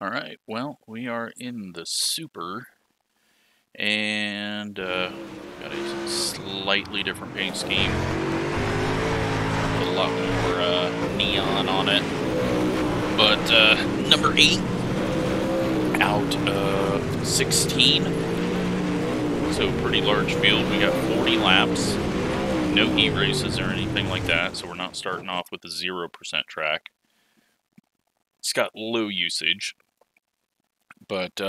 Alright, well, we are in the Super, and got a slightly different paint scheme. Put a lot more neon on it. But number 8 out of 16. So pretty large field. We got 40 laps. No heat races or anything like that, so we're not starting off with a 0% track. It's got low usage. But,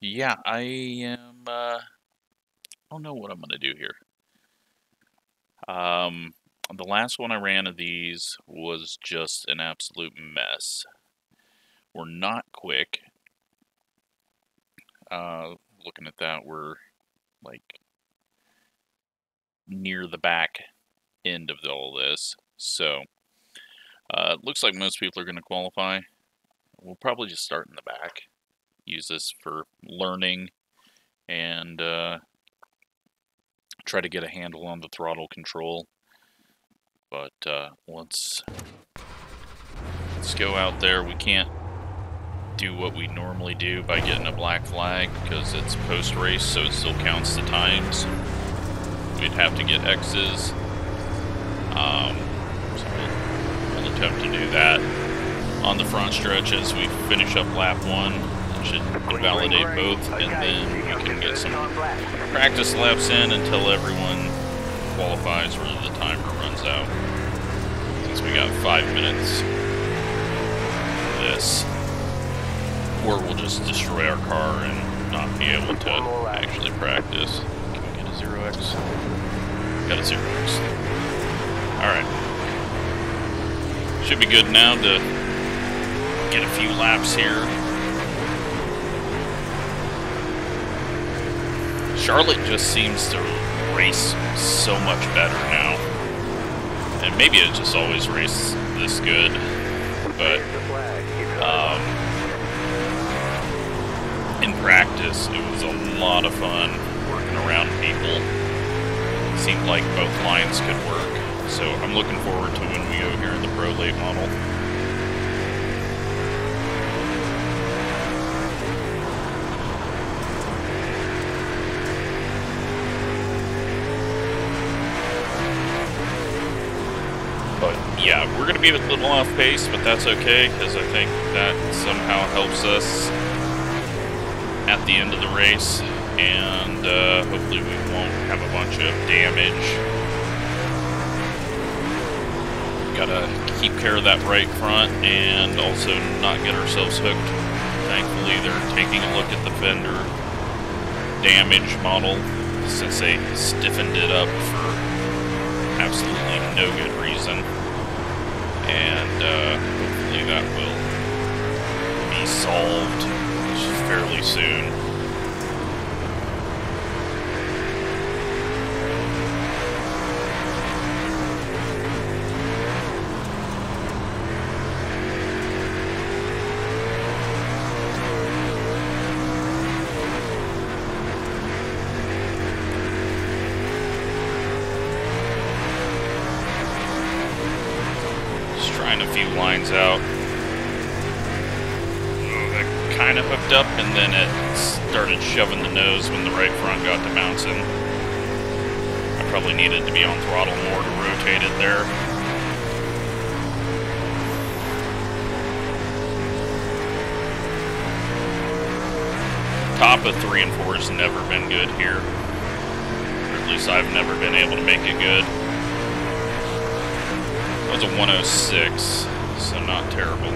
yeah, I am, I don't know what I'm going to do here. The last one I ran of these was just an absolute mess. We're not quick. Looking at that, we're, like, near the back end of all this. So, it looks like most people are going to qualify. We'll probably just start in the back. Use this for learning and try to get a handle on the throttle control. But let's go out there. We can't do what we normally do by getting a black flag because it's post-race, so it still counts the times. We'd have to get X's. So we'll attempt to do that on the front stretch as we finish up lap 1. Should validate both, and then we can get some practice laps in until everyone qualifies or the timer runs out. Since we got 5 minutes for this, or we'll just destroy our car and not be able to actually practice. Can we get a 0x? Got a 0x. Alright. Should be good now to get a few laps here. Charlotte just seems to race so much better now. And maybe it just always raced this good. But in practice, it was a lot of fun working around people. It seemed like both lines could work. So I'm looking forward to when we go here in the Pro Late model. Yeah, we're going to be a little off pace, but that's okay, because I think that somehow helps us at the end of the race, and hopefully we won't have a bunch of damage. Gotta keep care of that right front, and also not get ourselves hooked. Thankfully, they're taking a look at the fender damage model, since they stiffened it up for absolutely no good reason. And hopefully that will be solved fairly soon. A few lines out. That kind of hooked up, and then it started shoving the nose when the right front got to bouncing. I probably needed to be on throttle more to rotate it there. Top of 3 and 4 has never been good here. Or at least I've never been able to make it good. That was a 106, so not terrible.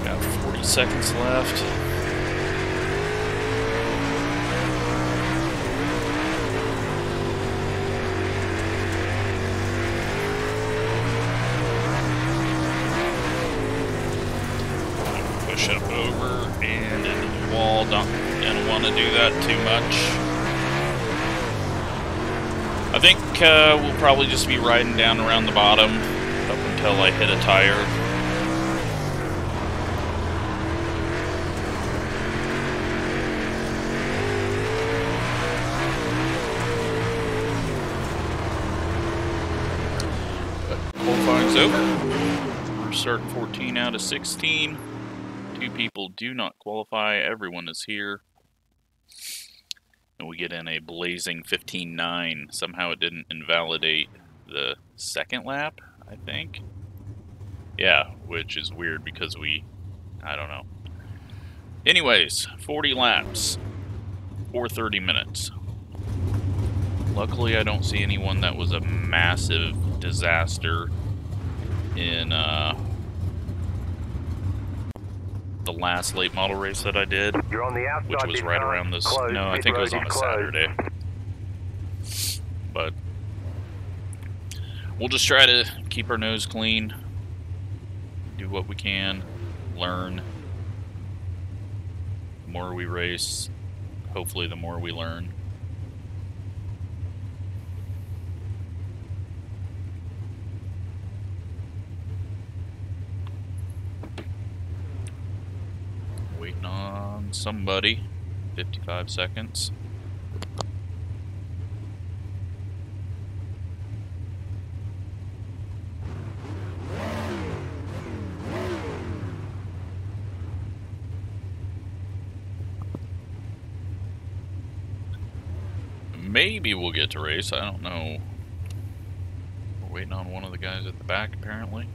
Got 40 seconds left. Push up over and into the wall. Don't want to do that too much. I think we'll probably just be riding down around the bottom up until I hit a tire. is over. We're starting 14 out of 16. 2 people do not qualify. Everyone is here. And we get in a blazing 15.9. Somehow it didn't invalidate the second lap, I think. Yeah, which is weird because I don't know. Anyways, 40 laps or 30 minutes. Luckily, I don't see anyone that was a massive disaster in the last late model race that I did, You're on the outside, which was right around this. No, I think it was on a Saturday. But we'll just try to keep our nose clean, do what we can, learn. The more we race, hopefully the more we learn. Waiting on somebody. 55 seconds. Maybe we'll get to race, I don't know. We're waiting on one of the guys at the back, apparently.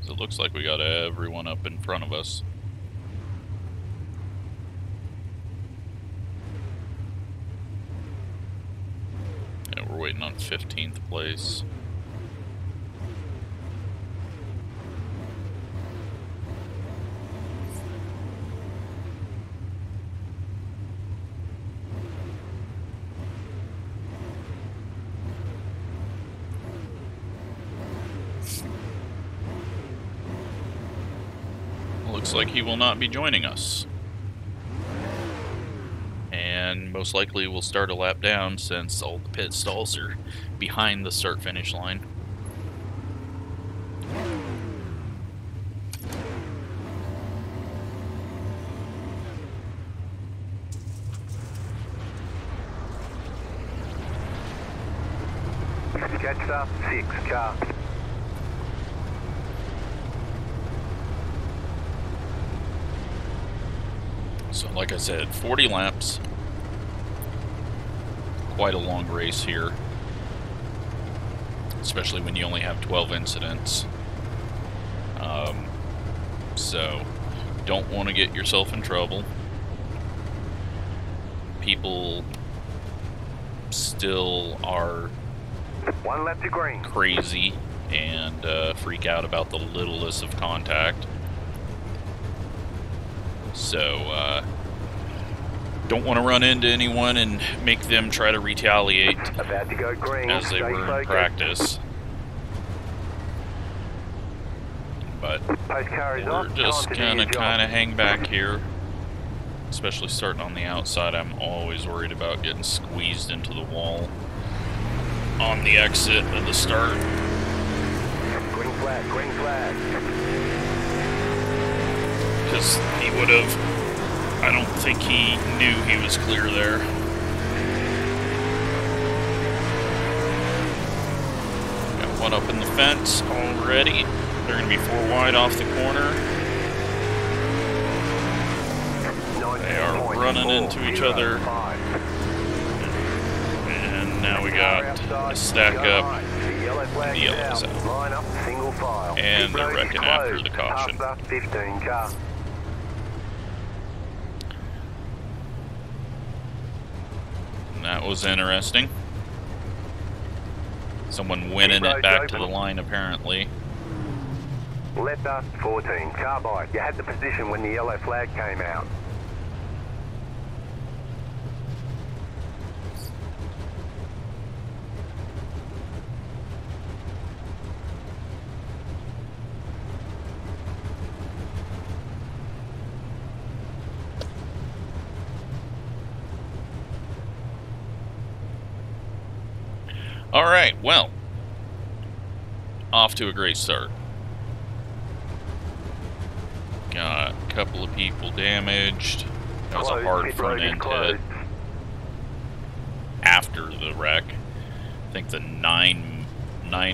So it looks like we got everyone up in front of us. Yeah, we're waiting on 15th place. Looks like he will not be joining us. And most likely we'll start a lap down since all the pit stalls are behind the start-finish line. Jetstar 6 car. So like I said, 40 laps. Quite a long race here. Especially when you only have 12 incidents. So don't want to get yourself in trouble. People still are 1 lap to green. Crazy and freak out about the littlest of contact. So, don't want to run into anyone and make them try to retaliate About to go green. as they were in practice. But we're just gonna kind of hang back here, especially starting on the outside. I'm always worried about getting squeezed into the wall on the exit of the start. Green flag, green flag. Because he would have, I don't think he knew he was clear there. Got one up in the fence already. They're going to be 4 wide off the corner. They are running into each other. And now we got a stack up. The yellow's out. And they're wrecking after the caution. 15 car. That was interesting. Someone winning it back to the line, apparently. Letter 14, carbide. You had the position when the yellow flag came out. Alright, well, off to a great start. Got a couple of people damaged. That was a hard front end hit after the wreck. I think the 9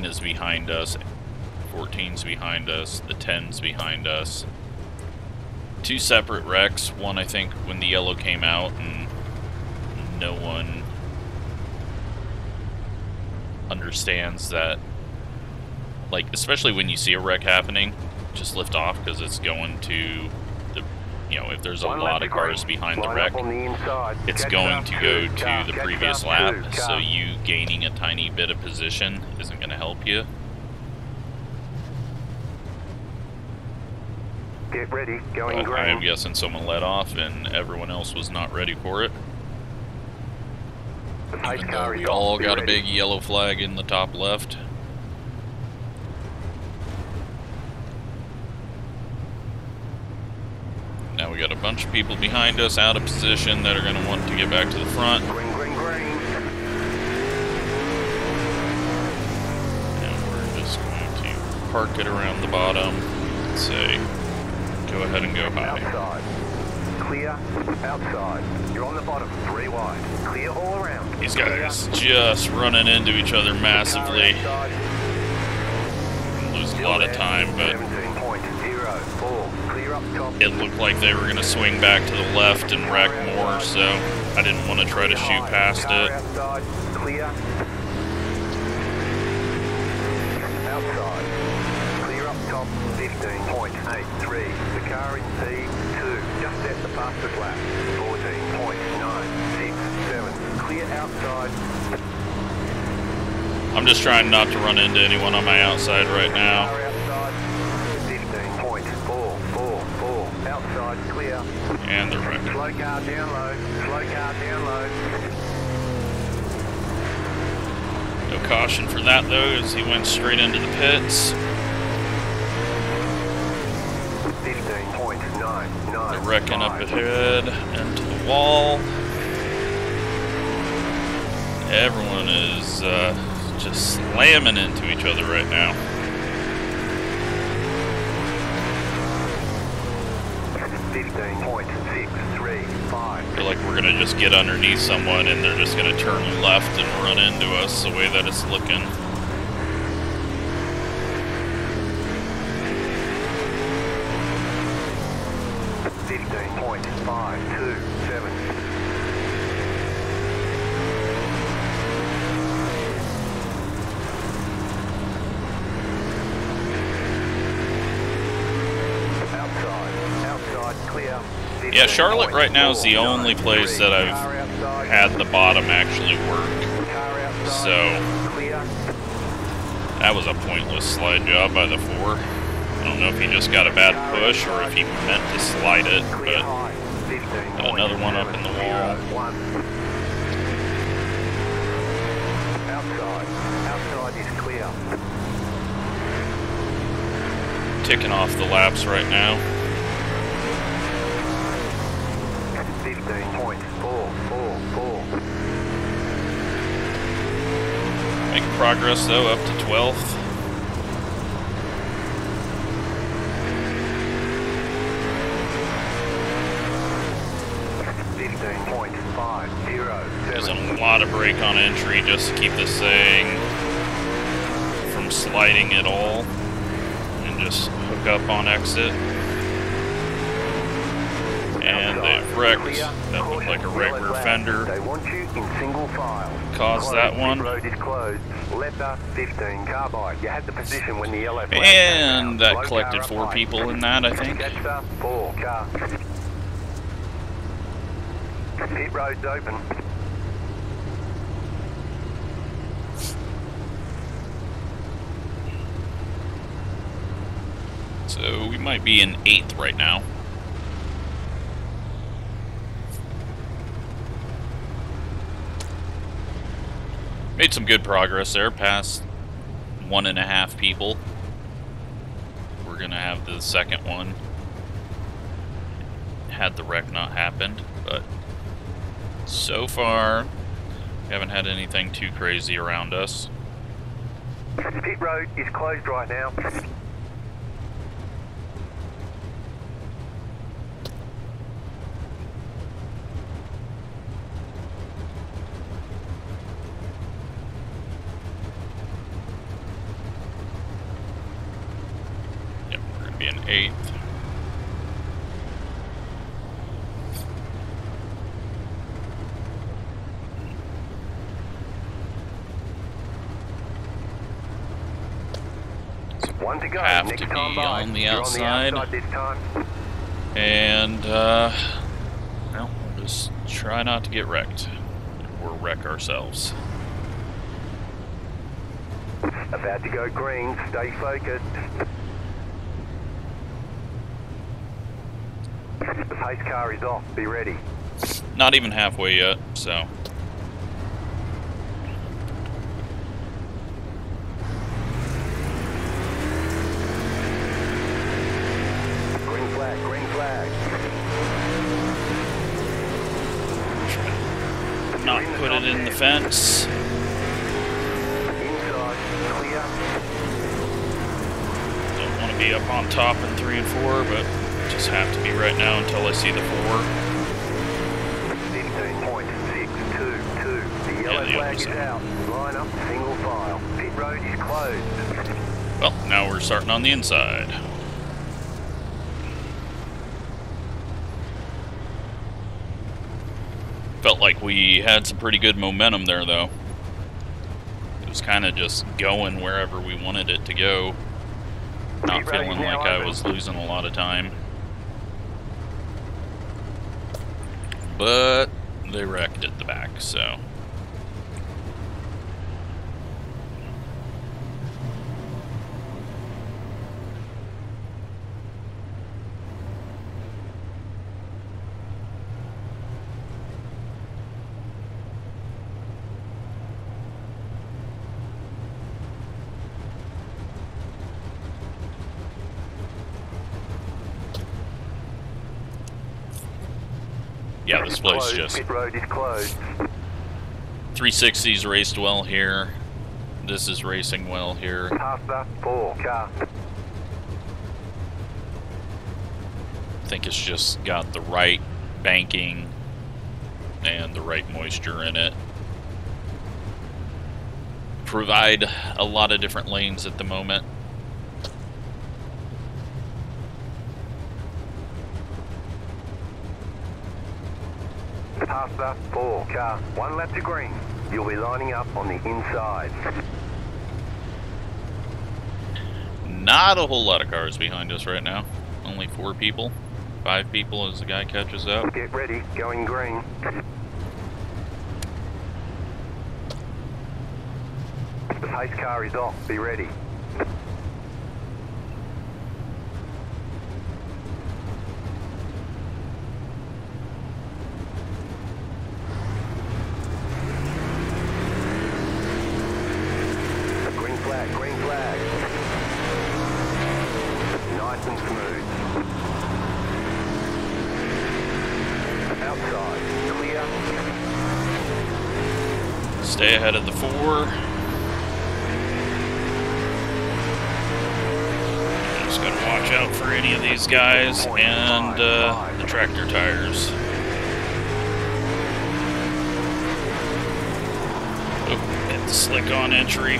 is behind us 14's behind us, the 10's behind us. 2 separate wrecks, one I think when the yellow came out, and no one understands that, like, especially when you see a wreck happening, just lift off, because it's going to the, you know, if there's a lot of cars behind the wreck, it's going to go to the previous lap, so you gaining a tiny bit of position isn't going to help you. Get ready, going green. I'm guessing someone let off and everyone else was not ready for it. Even though we all got a big yellow flag in the top left. Now we got a bunch of people behind us out of position that are going to want to get back to the front. Green, green, green. And we're just going to park it around the bottom and say, go ahead and go high. Outside. Clear. Outside. You're on the bottom. 3 wide. Clear all around. These guys just running into each other massively. Lose a lot of time, but 17.04. Clear up top. it looked like they were going to swing back to the left and wreck more, so I didn't want to try to shoot past it. Outside. Clear. Outside. Clear up top. 15.83. The car in P2. Just at the fastest lap. 14.967. Clear outside. I'm just trying not to run into anyone on my outside right now. Car outside. 15.444. Outside clear. And they're wrecking. Slow car down low. Slow car down low. No caution for that though, as he went straight into the pits. 15.995. They're wrecking up ahead into the wall. Everyone is just slamming into each other right now. 15.635. I feel like we're gonna just get underneath someone and they're just gonna turn left and run into us the way that it's looking. Yeah, Charlotte right now is the only place that I've had the bottom actually work. So that was a pointless slide job by the 4. I don't know if he just got a bad push or if he meant to slide it, but got another one up in the wall. Outside is clear. Ticking off the laps right now. 15.444. Making progress though, up to 12th. There's a lot of brake on entry just to keep this thing from sliding at all, and just hook up on exit. And they've wrecked. That looked like a right rear fender. They want you in single file. Caused that one. Road is closed. Letter 15 carbide. You had the position when the yellow flag And that collected 4 people in that, I think. That's 4 car. Pit road's open. So we might be in 8th right now. Made some good progress there, past 1.5 people. We're gonna have the second one had the wreck not happened, but so far we haven't had anything too crazy around us. Pit road is closed right now. in 8th. One to go. Have Next to be time by. on the You're outside. on the outside this time. And, well, we'll just try not to get wrecked. Or wreck ourselves. About to go green. Stay focused. The pace car is off. Be ready. Not even halfway yet, so. Green flag. Green flag. Not put it in the fence. Inside. Clear. Don't want to be up on top in 3 and 4, but just have to be right now until I see the 4. 15.622. The yellow flag is out. Line up single file. Pit road is closed. Well, now we're starting on the inside. Felt like we had some pretty good momentum there, though. It was kind of just going wherever we wanted it to go. Not feeling like I was losing a lot of time. But they wrecked at the back, so. Yeah, this place just... Pit road is closed. 360's raced well here. This is racing well here. Past the 4 car. I think it's just got the right banking and the right moisture in it. Provide a lot of different lanes at the moment. Past the 4 car. 1 lap to green. You'll be lining up on the inside. Not a whole lot of cars behind us right now. Only 4 people. 5 people as the guy catches up. Get ready. Going green. The pace car is off. Be ready. Green flag. Green flag. Nice and smooth. Outside. Clear. Stay ahead of the 4. Just gotta watch out for any of these guys and the tractor tires. Oh, hit the slick on entry.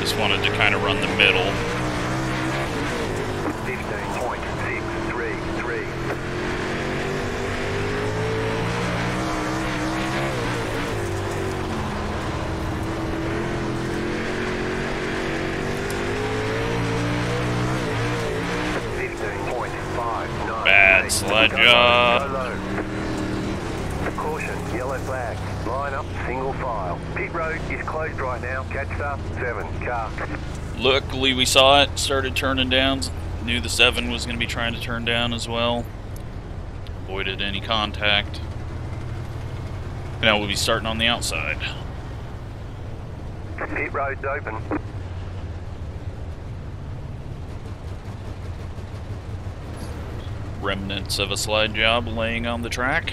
Just wanted to kind of run the middle. 15.633. Bad slide job. Caution, yellow flag. Line up, single file. Pit road is closed right now. Catch up, 7 car. Luckily we saw it, started turning down. Knew the 7 was going to be trying to turn down as well. Avoided any contact. Now we'll be starting on the outside. Pit road's open. Remnants of a slide job laying on the track.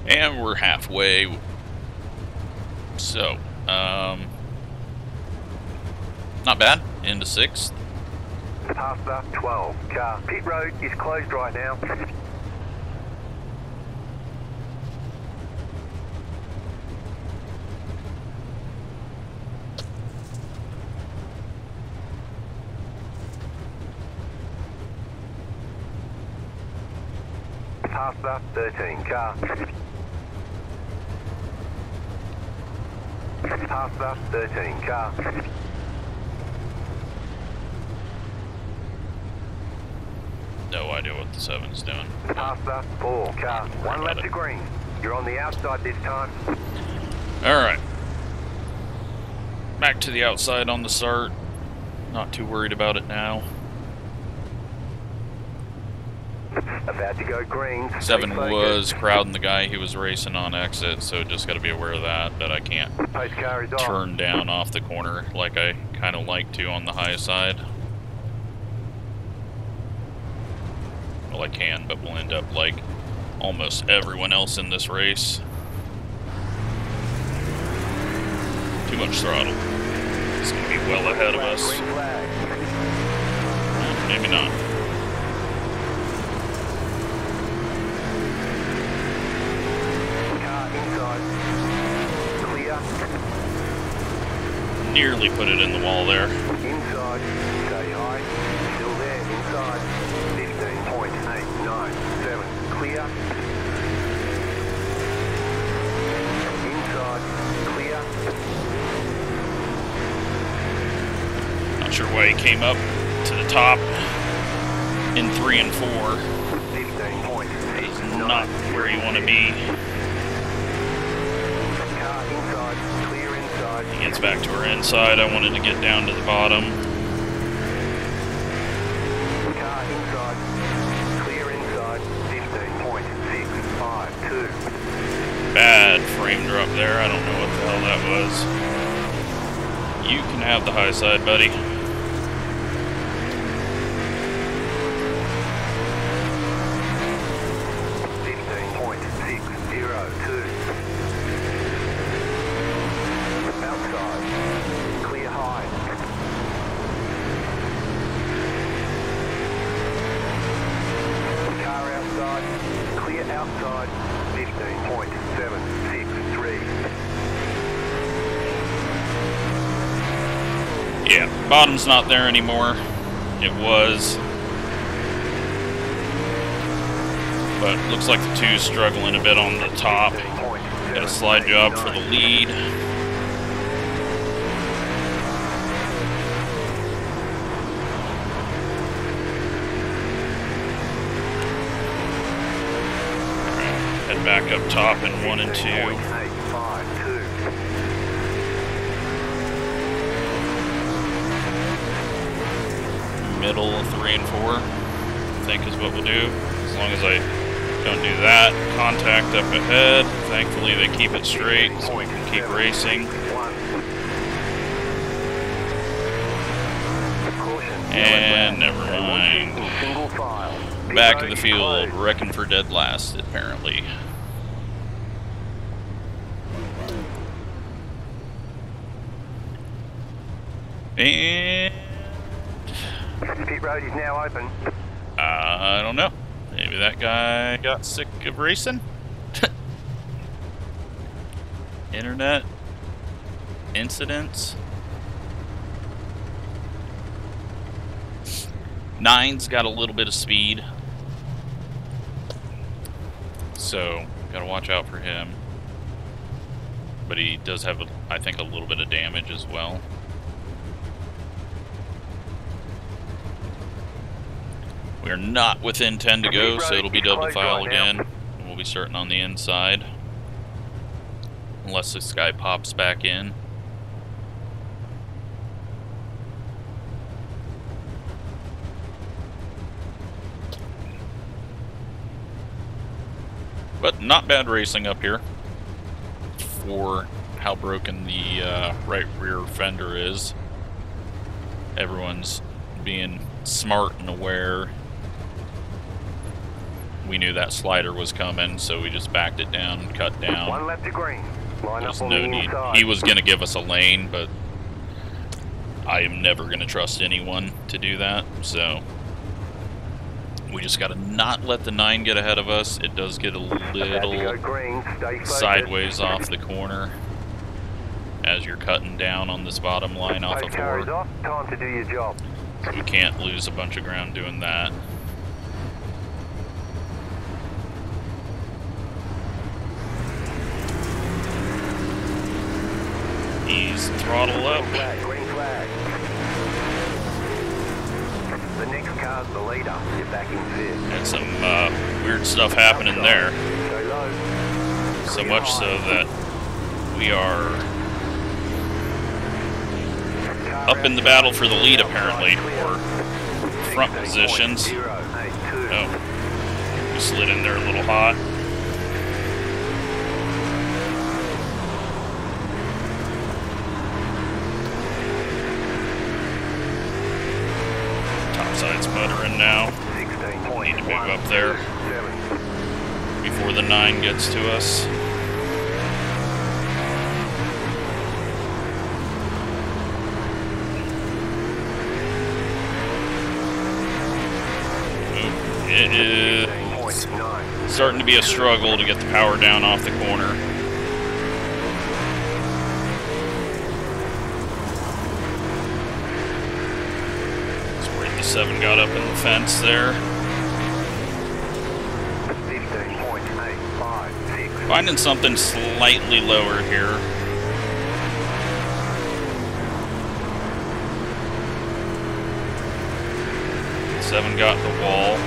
And we're halfway. So, not bad. Into 6th. Past the 12 car. Pit road is closed right now. Past the 13 car. Past the 13 car. No idea what the 7's doing. Past the 4 car. One lap to green. You're on the outside this time. Alright. Back to the outside on the start. Not too worried about it now. About to go green. 7 was crowding the guy he was racing on exit, so just got to be aware of that I can't Post car is off. turn down off the corner like I kind of like to on the high side. Well, I can, but we'll end up like almost everyone else in this race. Too much throttle. It's going to be well ahead of us. Maybe not. Nearly put it in the wall there. Inside, stay high, still there, inside, 15.897, clear. Inside, clear. Not sure why he came up to the top in 3 and 4. 15.897. It's not where you want to be. Car inside, clear inside. He gets back to our inside. I wanted to get down to the bottom. Car inside, clear inside, 15.652. Bad frame drop there. I don't know what the hell that was. You can have the high side, buddy. 15.602. Outside, clear high. Car outside, clear outside, 15.763. Yeah, bottom's not there anymore. It was. But looks like the 2's struggling a bit on the top. Got a slide job for the lead. Head back up top in 1 and 2. 15.852. Middle of 3 and 4, I think is what we'll do. As long as I don't do that. Contact up ahead. Thankfully they keep it straight so we can keep racing. And never mind. Back of the field, wrecking for dead last, apparently. And Pit road is now open. I don't know. Maybe that guy got sick of racing? Internet incidents. 9's got a little bit of speed, so gotta watch out for him. But he does have, I think, a little bit of damage as well. We are not within 10 to go, so it'll be double file again. And we'll be starting on the inside. Unless this guy pops back in. But not bad racing up here for how broken the right rear fender is. Everyone's being smart and aware. We knew that slider was coming, so we just backed it down and cut down. One left to green. Line There's up on no the need. inside. He was going to give us a lane, but I am never going to trust anyone to do that, so we just got to not let the 9 get ahead of us. It does get a little sideways off the corner as you're cutting down on this bottom line off of 4. Time to do your job. So we can't lose a bunch of ground doing that. Ease throttle up. Green flag. The next car's the leader. You're back in fifth. And some weird stuff happening there. Go low. So much so that we are up in the battle for the lead, apparently, or front positions. Oh, we slid in there a little hot. Topside's muttering now. Need to move up there before the 9 gets to us. It is starting to be a struggle to get the power down off the corner. That's where the 7 got up in the fence there. 15.856. Finding something slightly lower here. Seven got the wall.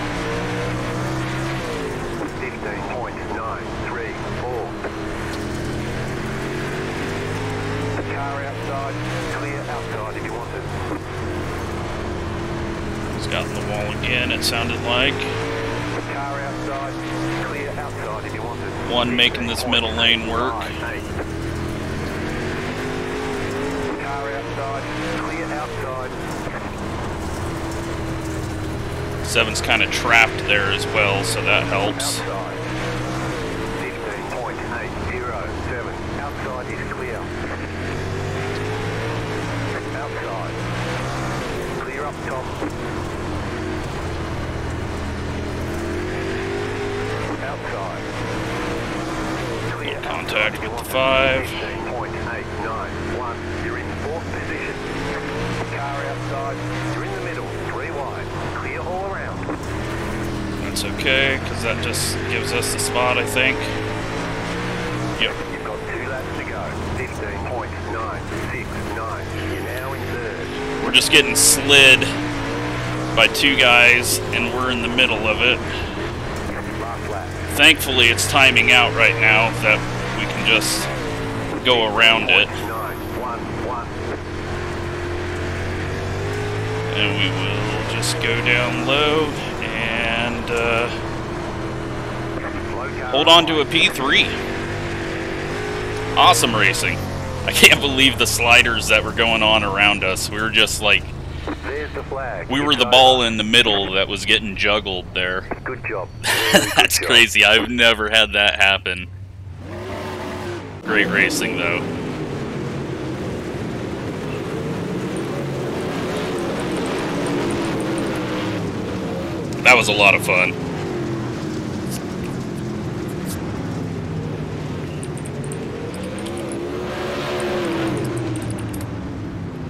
15.934. The car outside, clear outside if you want it. He's gotten the wall again, it sounded like. The car outside, clear outside if you want it. 1 making this middle lane work. 15.58. The car outside, clear outside. 7's kind of trapped there as well, so that helps. Outside. 15.807. Outside is clear. Outside. Clear up top. Outside. Clear Contact outside with the 5. 15.891. You're in 4th position. Car outside. You're in the middle. 3 wide. Clear all around. That's okay, because that just gives us the spot, I think. Yep. You've got 2 laps to go. 15.969. You're now in 3rd. We're just getting slid by 2 guys, and we're in the middle of it. Last lap. Thankfully, it's timing out right now that we can just go around it. 911. And we will just go down low and hold on to a P3. Awesome racing. I can't believe the sliders that were going on around us. We were just like, There's the flag. we were the ball in the middle that was getting juggled there. Good job. That's crazy. I've never had that happen. Great racing, though. That was a lot of fun.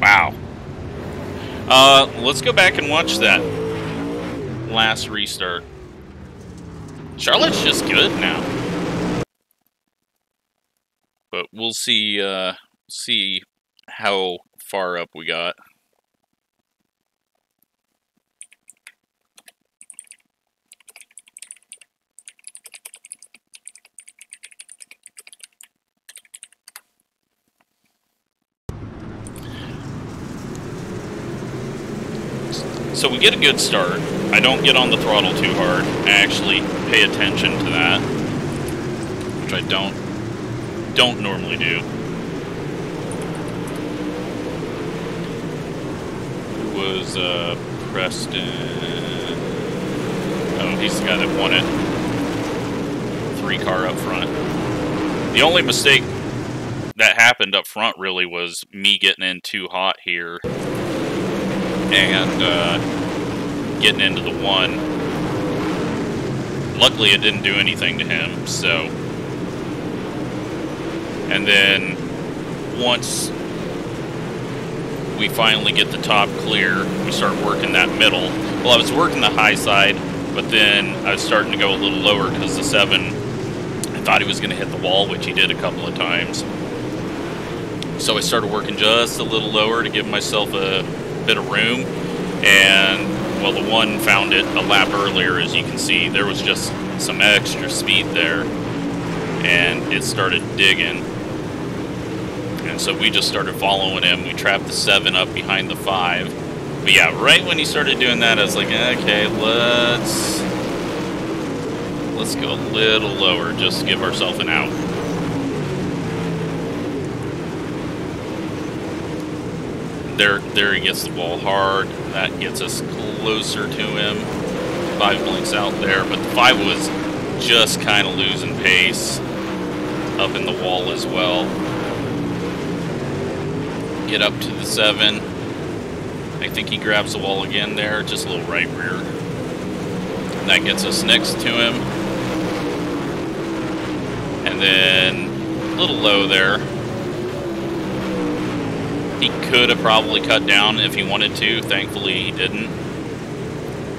Wow. Let's go back and watch that last restart. Charlotte's just good now. But we'll see how far up we got. So we get a good start. I don't get on the throttle too hard. I actually pay attention to that, which I don't normally do. It was Preston. Oh, he's the guy that won it. 3 car up front. The only mistake that happened up front really was me getting in too hot here and getting into the one. Luckily, it didn't do anything to him, so. And then once we finally get the top clear, we start working that middle. Well, I was working the high side, but then I was starting to go a little lower because the 7, I thought he was going to hit the wall, which he did a couple of times. So I started working just a little lower to give myself a bit of room. And, well, the 1 found it a lap earlier, as you can see. There was just some extra speed there, and it started digging. And so we just started following him. We trapped the 7 up behind the 5. But yeah, right when he started doing that, I was like, okay, let's go a little lower, just to give ourselves an out. There he gets the wall hard. That gets us closer to him. 5 blinks out there, but the 5 was just kind of losing pace up in the wall as well. Get up to the 7. I think he grabs the wall again there, just a little right rear. And that gets us next to him. And then a little low there. He could have probably cut down if he wanted to. Thankfully, he didn't.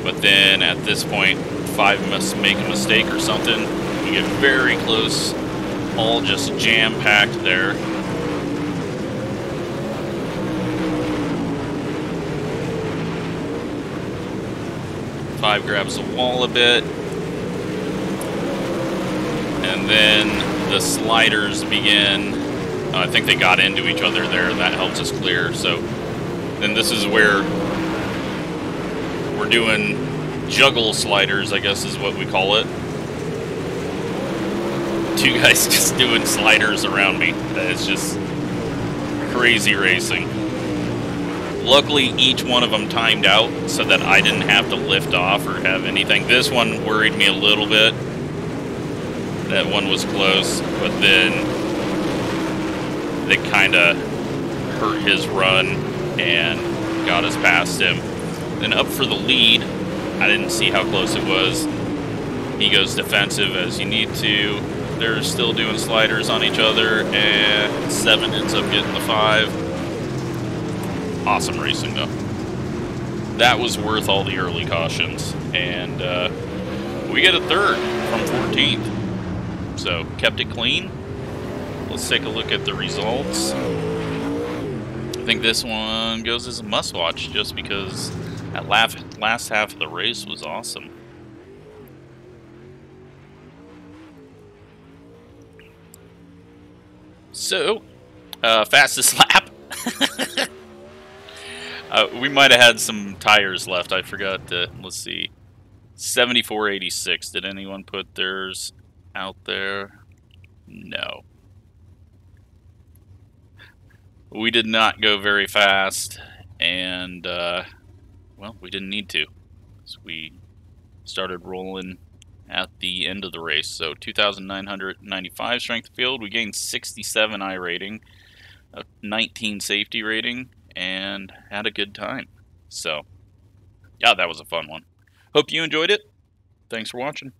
But then at this point, 5 must make a mistake or something. We get very close, all just jam-packed there. Grabs the wall a bit, and then the sliders begin. I think they got into each other there, and that helps us clear. So then this is where we're doing juggle sliders, I guess is what we call it. 2 guys just doing sliders around me. It's just crazy racing. Luckily, each one of them timed out so that I didn't have to lift off or have anything. This one worried me a little bit. That one was close, but then they kind of hurt his run and got us past him. Then up for the lead, I didn't see how close it was. He goes defensive as you need to. They're still doing sliders on each other, and 7 ends up getting the 5. Awesome racing, though. That was worth all the early cautions. And we get a 3rd from 14th. So, kept it clean. Let's take a look at the results. I think this one goes as a must-watch just because that last half of the race was awesome. So, fastest lap. We might have had some tires left. I forgot to, let's see. 74.86. Did anyone put theirs out there? No. We did not go very fast, and, well, we didn't need to. So we started rolling at the end of the race. So 2,995 strength of field. We gained 67 I rating, a 19 safety rating, and had a good time. So, yeah, that was a fun one. Hope you enjoyed it. Thanks for watching.